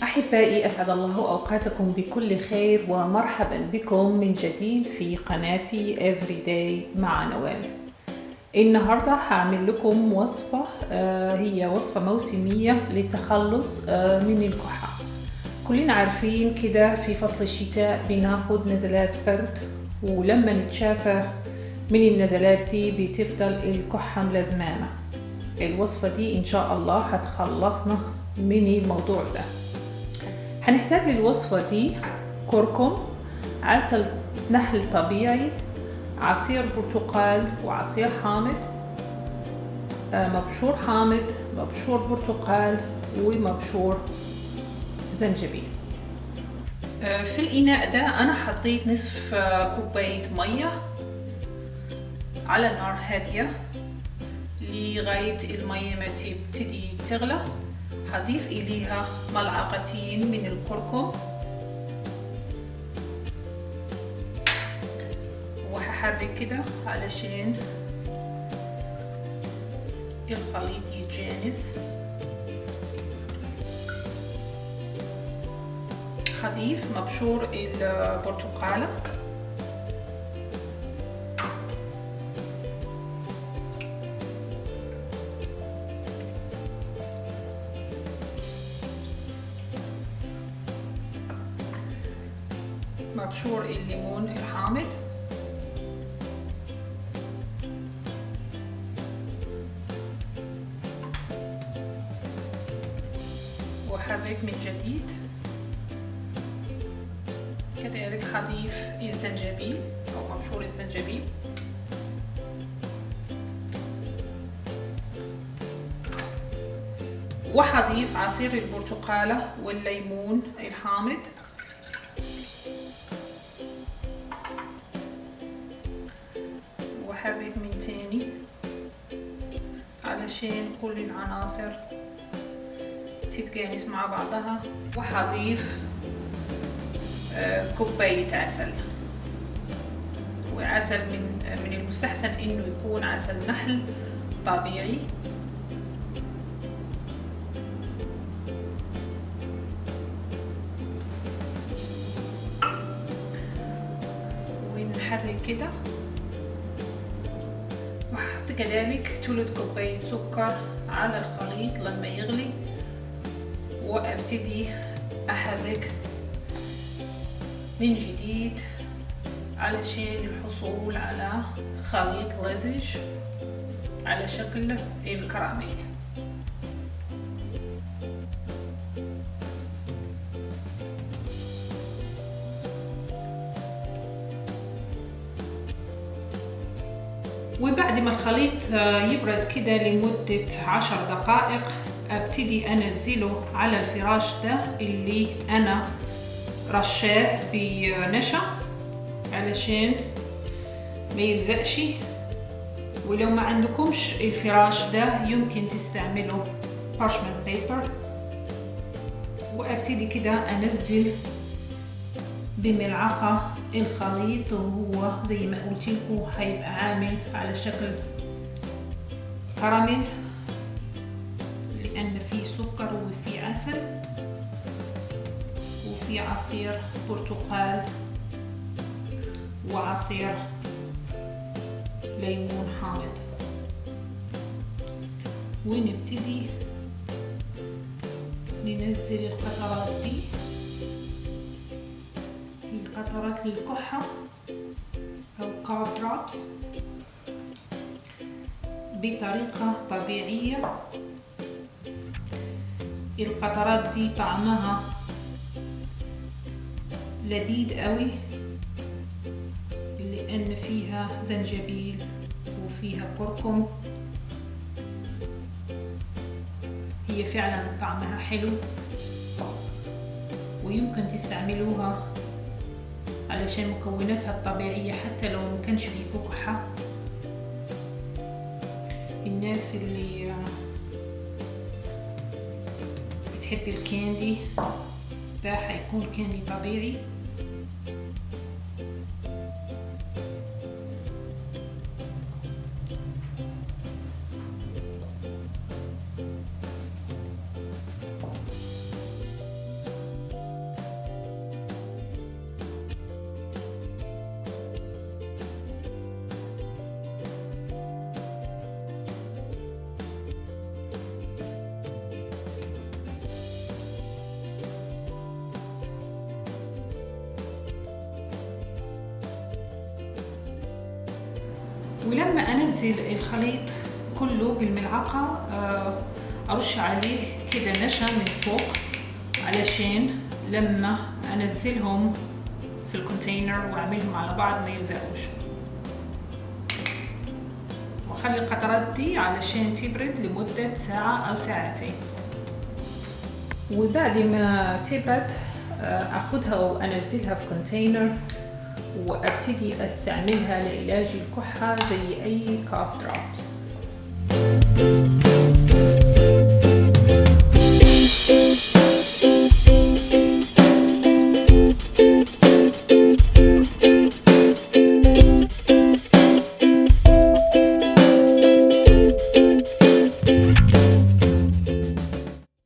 أحبائي، أسعد الله أوقاتكم بكل خير ومرحبا بكم من جديد في قناتي Everyday مع نوال. النهاردة هعمل لكم وصفة هي وصفة موسمية للتخلص من الكحة. كلنا عارفين كده في فصل الشتاء بناخد نزلات برد، ولما نتشافى من النزلات دي بتفضل الكحة ملازمانا. الوصفة دي إن شاء الله هتخلصنا من الموضوع ده. هنحتاج للوصفة دي كركم، عسل نحل طبيعي، عصير برتقال وعصير حامض، مبشور حامض، مبشور برتقال، ومبشور زنجبيل. في الإناء ده أنا حطيت نصف كوباية مية على نار هادية لغاية المية ما تبتدي تغلى. هضيف إليها ملعقتين من الكركم وهحرك كده علشان الخليط يتجانس. هضيف مبشور البرتقالة مبشور الليمون الحامض وحرك من جديد. كذلك هضيف الزنجبيل أو مبشور الزنجبيل وهضيف عصير البرتقالة والليمون الحامض وحرك من تاني علشان كل العناصر تتجانس مع بعضها. وهضيف كوباية عسل، وعسل من المستحسن انه يكون عسل نحل طبيعي. ونحرك كده. وأحط كذلك ثلث كوباية سكر على الخليط لما يغلي، وابتدي احرك من جديد علشان الحصول على خليط لزج على شكل الكراميل. وبعد ما الخليط يبرد كده لمدة 10 دقائق ابتدي انزله على الفراش ده اللي انا رشاه بنشا علشان ما يلزقش. ولو ما عندكمش الفراش ده يمكن تستعملوا parchment paper. وابتدي كده انزل بملعقة الخليط، وهو زي ما قلت لكم هيبقى عامل على شكل كراميل لأن فيه سكر وفيه عسل وفيه عصير برتقال وعصير ليمون حامض. ونبتدي ننزل القطرات دي، القطرات للكحة أو cough drops بطريقة طبيعية. القطرات دي طعمها لذيذ قوي لأن فيها زنجبيل وفيها كركم. هي فعلا طعمها حلو ويمكن تستعملوها علشان مكوناتها الطبيعية حتى لو ما كانش فيه كحة. الناس اللي بتحب الكاندي ده هيكون كاندي طبيعي. ولما انزل الخليط كله بالملعقة ارش عليه كده نشا من فوق علشان لما انزلهم في الكونتينر واعملهم على بعض ما يلزقوش، واخلي القطرات دي علشان تبرد لمدة ساعة او ساعتين. وبعد ما تبرد اخدها وانزلها في كونتينر وابتدي استعملها لعلاج الكحة زي اي كاف دروبس.